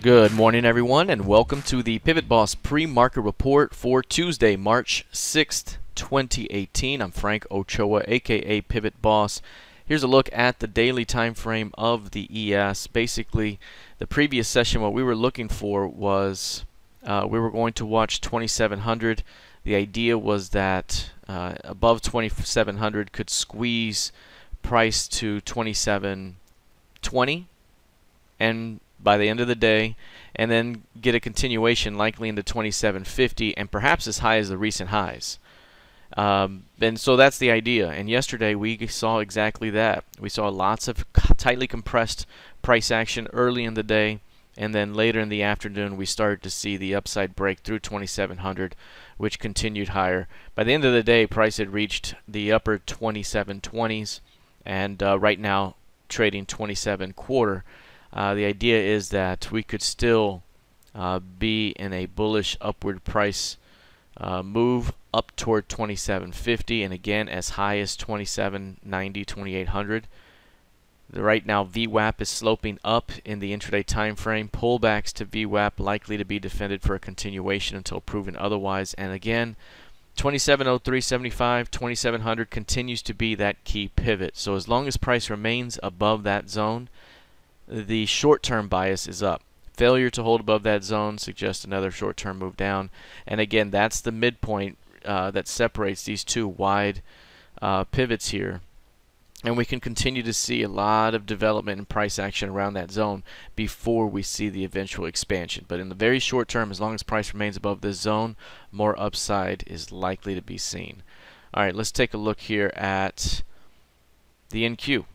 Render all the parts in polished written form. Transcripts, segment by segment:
Good morning, everyone, and welcome to the PivotBoss Pre-Market Report for Tuesday, March 6th, 2018. I'm Frank Ochoa, aka PivotBoss. Here's a look at the daily time frame of the ES. Basically, the previous session, what we were looking for was we were going to watch 2700. The idea was that above 2700 could squeeze price to 2720 and by the end of the day, and then get a continuation likely into 2750 and perhaps as high as the recent highs. And so that's the idea. And yesterday we saw exactly that. We saw lots of tightly compressed price action early in the day, and then later in the afternoon we started to see the upside break through 2700, which continued higher. By the end of the day, price had reached the upper 2720s, and right now trading 27.25. The idea is that we could still be in a bullish upward price move up toward 2750 and again as high as 2790, 2800. Right now VWAP is sloping up in the intraday time frame. Pullbacks to VWAP likely to be defended for a continuation until proven otherwise. And again, 2703.75, 2700 continues to be that key pivot. So as long as price remains above that zone, the short-term bias is up. Failure to hold above that zone suggests another short-term move down. And again, that's the midpoint that separates these two wide pivots here. And we can continue to see a lot of development and price action around that zone before we see the eventual expansion. But in the very short term, as long as price remains above this zone, more upside is likely to be seen. All right, let's take a look here at the NQ.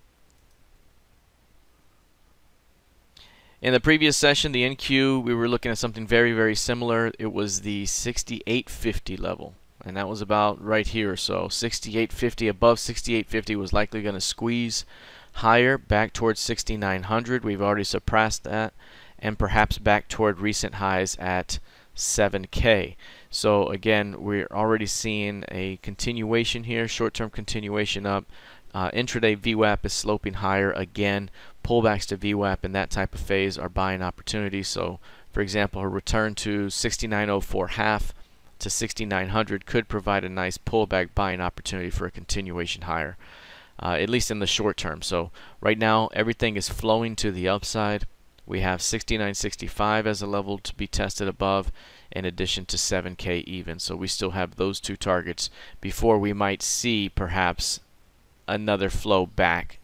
In the previous session, the NQ, we were looking at something very similar. It was the 6850 level, and that was about right here or so. 6850, above 6850 was likely going to squeeze higher back towards 6900. We've already surpassed that, and perhaps back toward recent highs at 7K. So again, we're already seeing a continuation here, short-term continuation up. Intraday VWAP is sloping higher again. Pullbacks to VWAP in that type of phase are buying opportunities. So, for example, a return to 6904 half to 6900 could provide a nice pullback buying opportunity for a continuation higher, at least in the short term. So right now everything is flowing to the upside. We have 6965 as a level to be tested above, in addition to 7K even. So we still have those two targets before we might see perhaps another flow back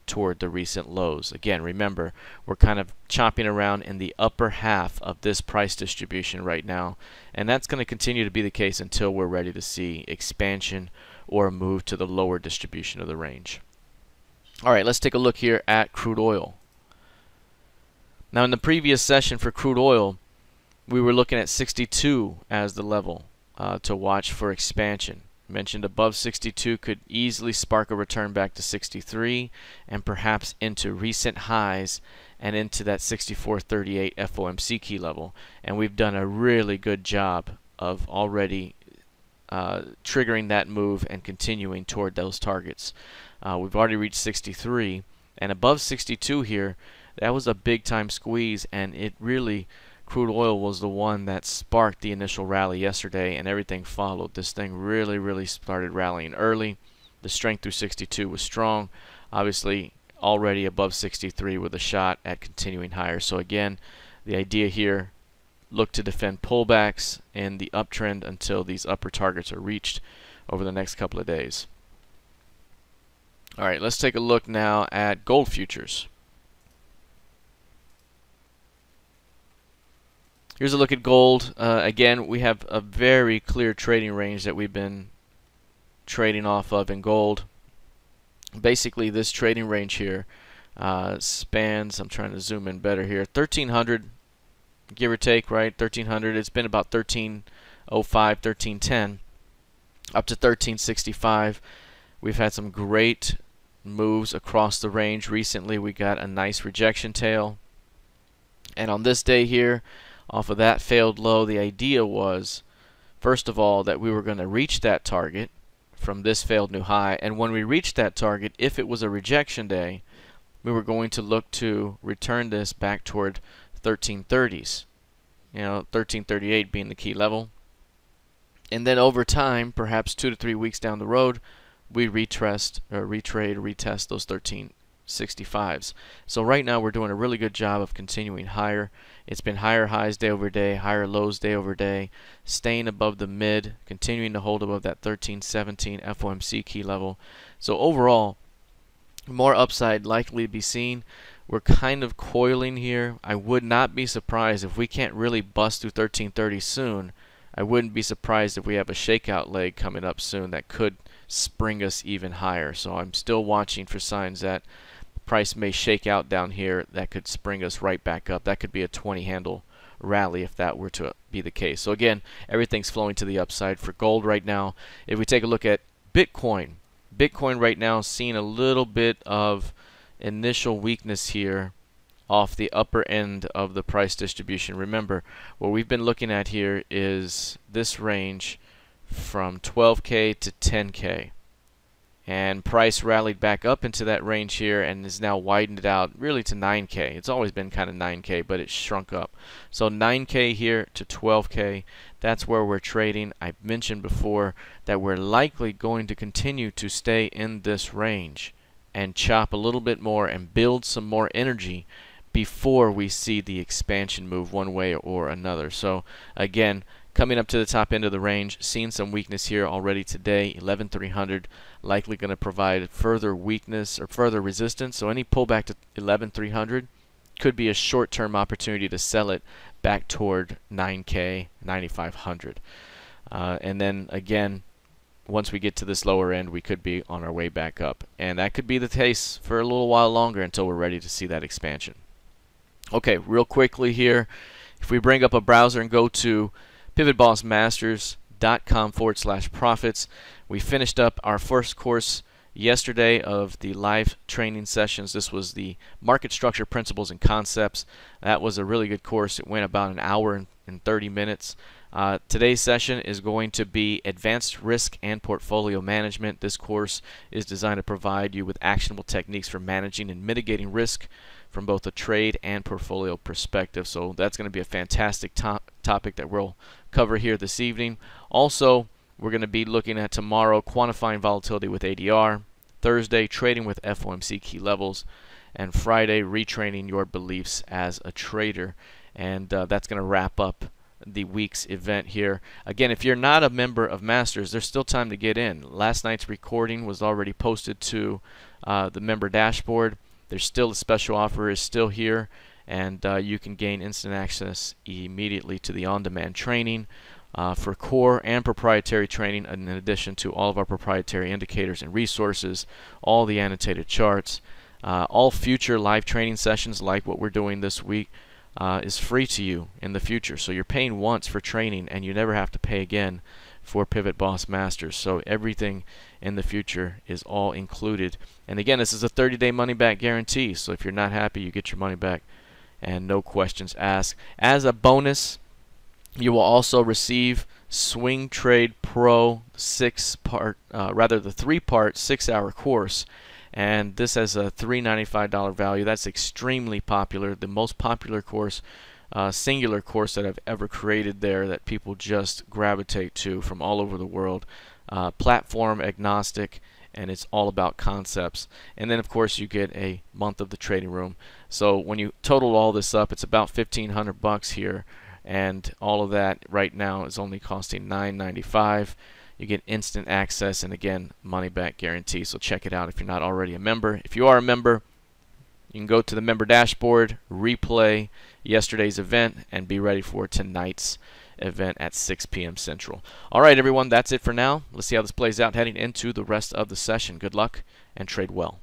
toward the recent lows. Again, remember, we're kind of chopping around in the upper half of this price distribution right now, and that's going to continue to be the case until we're ready to see expansion or a move to the lower distribution of the range. All right, let's take a look here at crude oil. Now, in the previous session for crude oil, we were looking at 62 as the level to watch for expansion. Mentioned above 62 could easily spark a return back to 63 and perhaps into recent highs and into that 64.38 FOMC key level. And we've done a really good job of already triggering that move and continuing toward those targets. We've already reached 63, and above 62 here, that was a big time squeeze, and it really, crude oil was the one that sparked the initial rally yesterday, and everything followed. This thing really started rallying early. The strength through 62 was strong. Obviously already above 63 with a shot at continuing higher. So again, the idea here, look to defend pullbacks in the uptrend until these upper targets are reached over the next couple of days. All right, let's take a look now at gold futures. Here's a look at gold. Again, we have a very clear trading range that we've been trading off of in gold. Basically, this trading range here spans, I'm trying to zoom in better here, 1300, give or take, right? 1300. It's been about 1305, 1310, up to 1365. We've had some great moves across the range recently. We got a nice rejection tail. And on this day here, off of that failed low, the idea was, first of all, that we were going to reach that target from this failed new high. And when we reached that target, if it was a rejection day, we were going to look to return this back toward 1330s. 1338 being the key level. And then over time, perhaps 2 to 3 weeks down the road, we retest those 1365s. So right now we're doing a really good job of continuing higher. It's been higher highs day over day, higher lows day over day, staying above the mid, continuing to hold above that 1317 FOMC key level. So overall, more upside likely to be seen. We're kind of coiling here. I would not be surprised if we can't really bust through 1330 soon. I wouldn't be surprised if we have a shakeout leg coming up soon that could spring us even higher. So I'm still watching for signs that price may shake out down here that could spring us right back up. That could be a 20 handle rally if that were to be the case. So again, everything's flowing to the upside for gold right now. If we take a look at Bitcoin, Bitcoin right now is seeing a little bit of initial weakness here off the upper end of the price distribution. Remember, what we've been looking at here is this range from 12K to 10K. And price rallied back up into that range here and is now widened it out really to 9K. It's always been kind of 9K, but it shrunk up. So 9K here to 12K, that's where we're trading. I mentioned before that we're likely going to continue to stay in this range and chop a little bit more and build some more energy before we see the expansion move one way or another. So again, coming up to the top end of the range, seeing some weakness here already today. 11,300 likely going to provide further weakness or further resistance. So any pullback to 11,300 could be a short-term opportunity to sell it back toward 9K, 9,500. And then again, once we get to this lower end, we could be on our way back up. And that could be the case for a little while longer until we're ready to see that expansion. Okay, real quickly here, if we bring up a browser and go to pivotbossmasters.com/profits. We finished up our first course yesterday of the live training sessions. This was the Market Structure Principles and Concepts. That was a really good course. It went about an hour and 30 minutes. Today's session is going to be Advanced Risk and Portfolio Management. This course is designed to provide you with actionable techniques for managing and mitigating risk from both a trade and portfolio perspective. So that's going to be a fantastic topic that we'll cover here this evening. Also, we're going to be looking at tomorrow quantifying volatility with ADR, Thursday trading with FOMC key levels, and Friday retraining your beliefs as a trader. And that's going to wrap up the week's event here. Again, if you're not a member of Masters, there's still time to get in. Last night's recording was already posted to the member dashboard. There's still a special offer is still here, and you can gain instant access immediately to the on-demand training for core and proprietary training, in addition to all of our proprietary indicators and resources, all the annotated charts. All future live training sessions like what we're doing this week is free to you in the future. So you're paying once for training and you never have to pay again for Pivot Boss Masters. So everything in the future is all included. And again, this is a 30-day money-back guarantee. So if you're not happy, you get your money back and no questions asked. As a bonus, you will also receive Swing Trade Pro the 3-part 6-hour course. And this has a $395 value. That's extremely popular. The most popular course, singular course that I've ever created there that people just gravitate to from all over the world. Platform agnostic, and it's all about concepts. And then of course you get a month of the trading room. So when you total all this up, it's about $1,500 here, and all of that right now is only costing $995. You get instant access and again money back guarantee. So check it out if you're not already a member. If you are a member, you can go to the member dashboard, replay yesterday's event, and be ready for tonight's event at 6 p.m. Central. All right, everyone, that's it for now. Let's see how this plays out heading into the rest of the session. Good luck and trade well.